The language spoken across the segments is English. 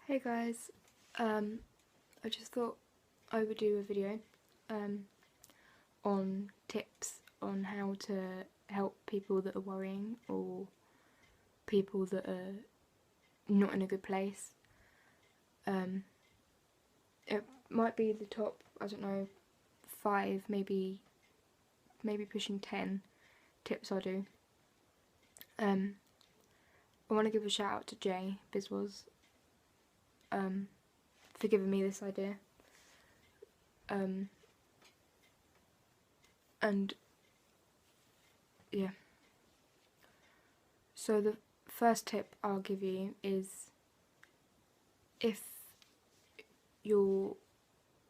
Hey guys, I just thought I would do a video on tips on how to help people that are worrying or people that are not in a good place. It might be the top, I don't know, 5, maybe pushing 10 tips I do. I want to give a shout out to Jay Biswas for giving me this idea. And yeah. So the first tip I'll give you is, if you're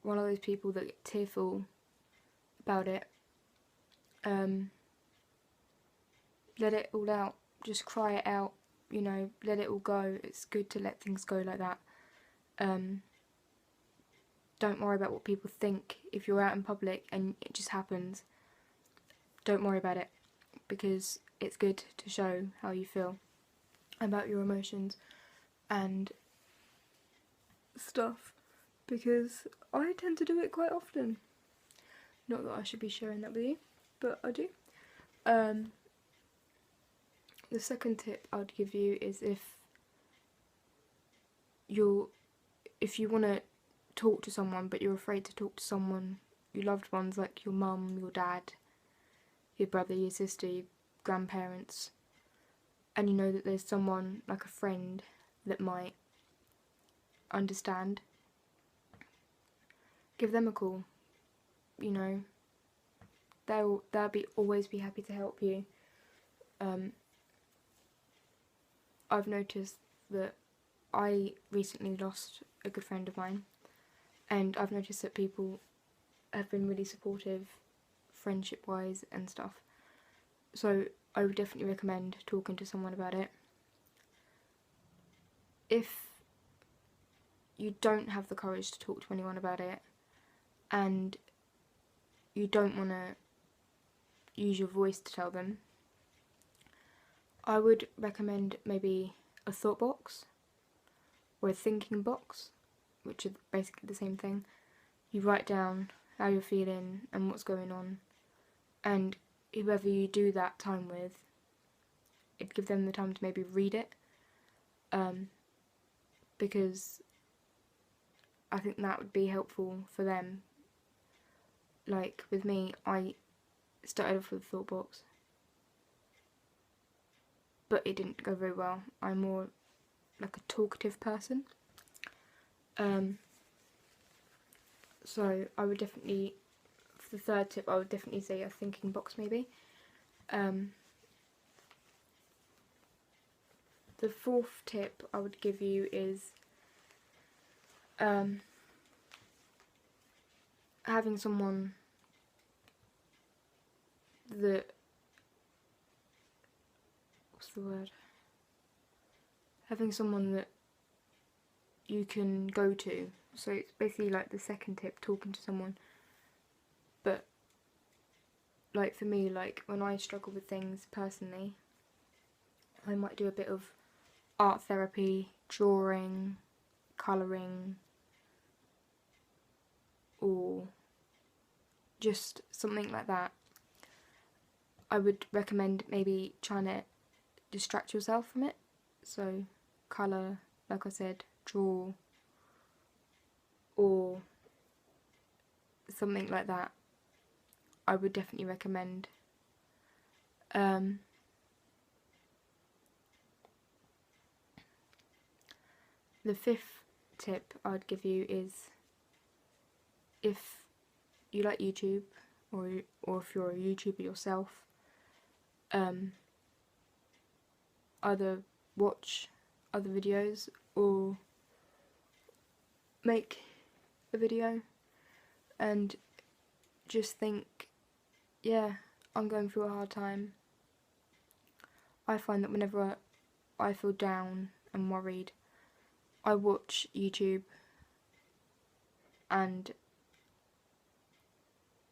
one of those people that get tearful about it, let it all out. Just cry it out, you know, let it all go. It's good to let things go like that. Don't worry about what people think. If you're out in public and it just happens, don't worry about it, because it's good to show how you feel about your emotions and stuff, because I tend to do it quite often. Not that I should be sharing that with you, but I do. The second tip I would give you is, if you want to talk to someone but you're afraid to talk to someone, your loved ones, like your mum, your dad, your brother, your sister, your grandparents, and you know that there's someone, like a friend, that might understand, give them a call. You know, they'll always be happy to help you. I've noticed that I recently lost a good friend of mine, and I've noticed that people have been really supportive, friendship-wise and stuff. So I would definitely recommend talking to someone about it. If you don't have the courage to talk to anyone about it, and you don't want to use your voice to tell them, I would recommend maybe a thought box or a thinking box, which are basically the same thing. You write down how you're feeling and what's going on, and whoever you do that time with, it'd give them the time to maybe read it, because I think that would be helpful for them. Like with me, I started off with a thought box, but it didn't go very well. I'm more like a talkative person. So I would definitely, for the third tip, I would definitely say a thinking box maybe. The fourth tip I would give you is having someone that, having someone that you can go to. So it's basically like the second tip, talking to someone. But like for me, like when I struggle with things personally, I might do a bit of art therapy, drawing, colouring, or just something like that. I would recommend maybe trying to distract yourself from it. So colour, like I said, draw, or something like that. I would definitely recommend. The fifth tip I'd give you is, if you like YouTube, or if you're a YouTuber yourself, either watch other videos or make a video and just think, yeah, I'm going through a hard time. I find that whenever I feel down and worried, I watch YouTube, and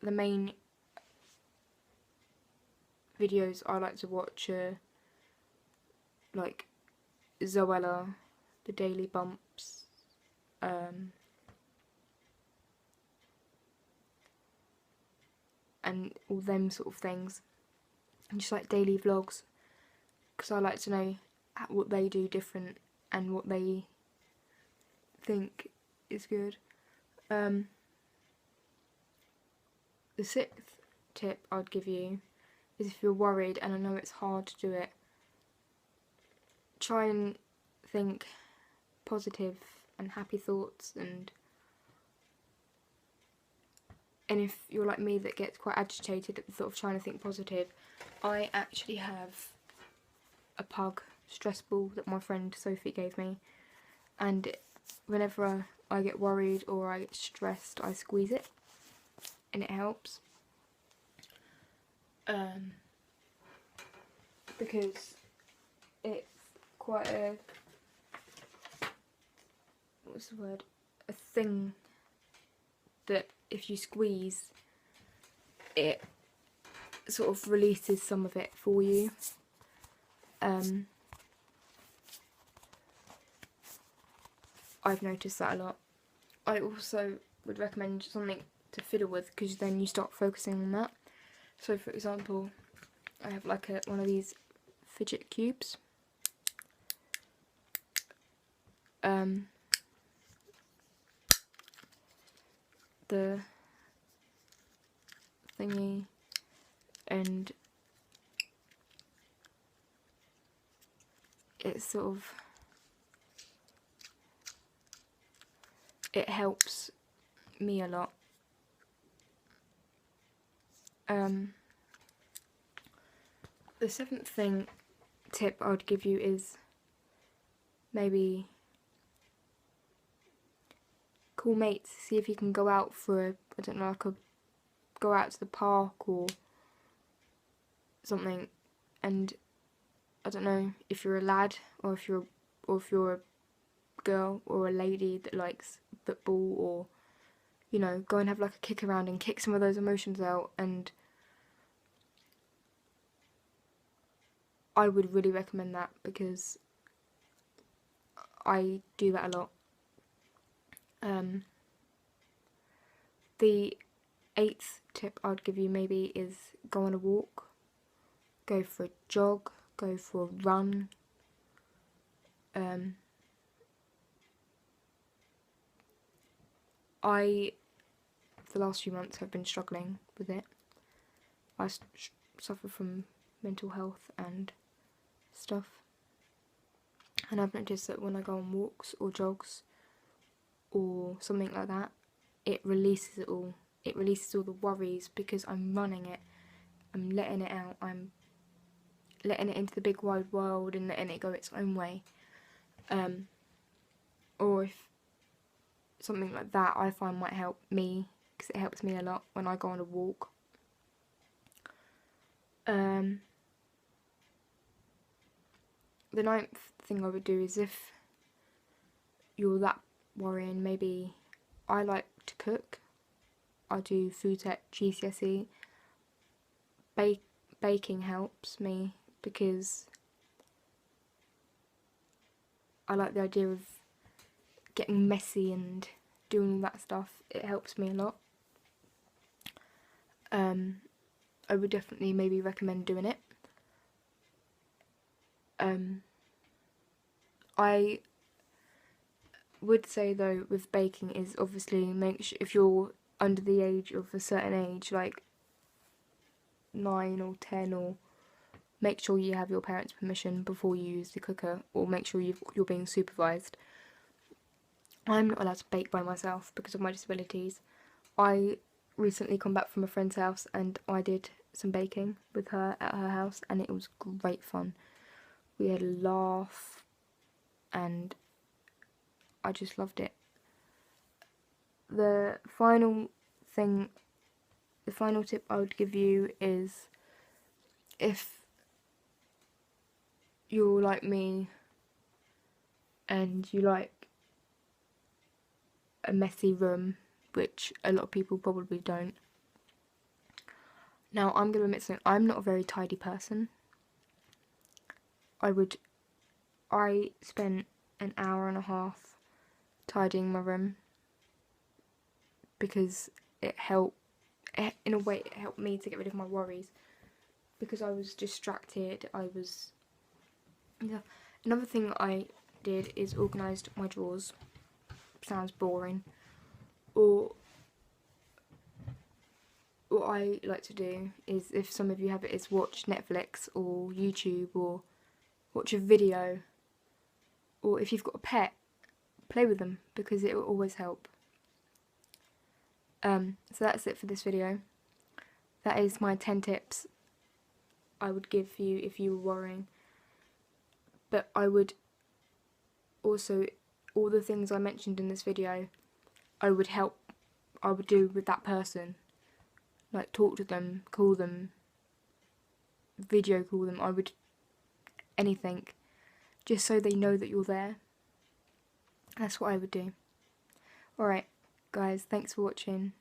the main videos I like to watch are like Zoella, The Daily Bumps, and all them sort of things, and just like daily vlogs, because I like to know what they do different and what they think is good. The sixth tip I'd give you is, if you're worried, and I know it's hard to do it, try and think positive and happy thoughts, and if you're like me that gets quite agitated at the thought of trying to think positive, I actually have a pug stress ball that my friend Sophie gave me, and whenever I get worried or I get stressed, I squeeze it and it helps. Because it's quite a, what's the word, a thing that if you squeeze, it sort of releases some of it for you. I've noticed that a lot. I also would recommend something to fiddle with, because then you start focusing on that. So for example, I have like one of these fidget cubes. The thingy, and it's sort of, it helps me a lot. The seventh tip I would give you is maybe call mates, see if you can go out for go out to the park or something, and I don't know if you're a lad or if you're a girl or a lady that likes football, or you know, go and have like a kick around and kick some of those emotions out. And I would really recommend that, because I do that a lot. The eighth tip I'd give you maybe is go on a walk, go for a jog, go for a run. I, for the last few months, have been struggling with it. I suffer from mental health and stuff, and I've noticed that when I go on walks or jogs or something like that, it releases it all. It releases all the worries, because I'm running it, I'm letting it out, I'm letting it into the big wide world and letting it go its own way. Or if something like that I find might help me, because it helps me a lot when I go on a walk. The ninth thing I would do is, if you're that worrying, maybe I like to cook. I do food tech GCSE. Baking helps me, because I like the idea of getting messy and doing all that stuff. It helps me a lot. I would definitely maybe recommend doing it. I would say though, with baking, is obviously make sure, if you're under the age of a certain age, like 9 or 10, or make sure you have your parents' permission before you use the cooker, or make sure you're being supervised. I'm not allowed to bake by myself because of my disabilities. I recently come back from a friend's house and I did some baking with her at her house, and it was great fun. We had a laugh and I just loved it. The final tip I would give you is, if you're like me and you like a messy room, which a lot of people probably don't. Now, I'm going to admit something, I'm not a very tidy person. I spent an hour and a half tidying my room, because in a way it helped me to get rid of my worries, because I was distracted. Another thing I did is organised my drawers. Sounds boring. Or what I like to do is, if some of you have it, is watch Netflix or YouTube, or watch a video, or if you've got a pet, play with them, because it will always help. So that's it for this video. That is my 10 tips I would give you if you were worrying. But I would also, all the things I mentioned in this video, I would do with that person. Like, talk to them, call them, video call them. Anything, just so they know that you're there. That's what I would do. Alright guys, thanks for watching.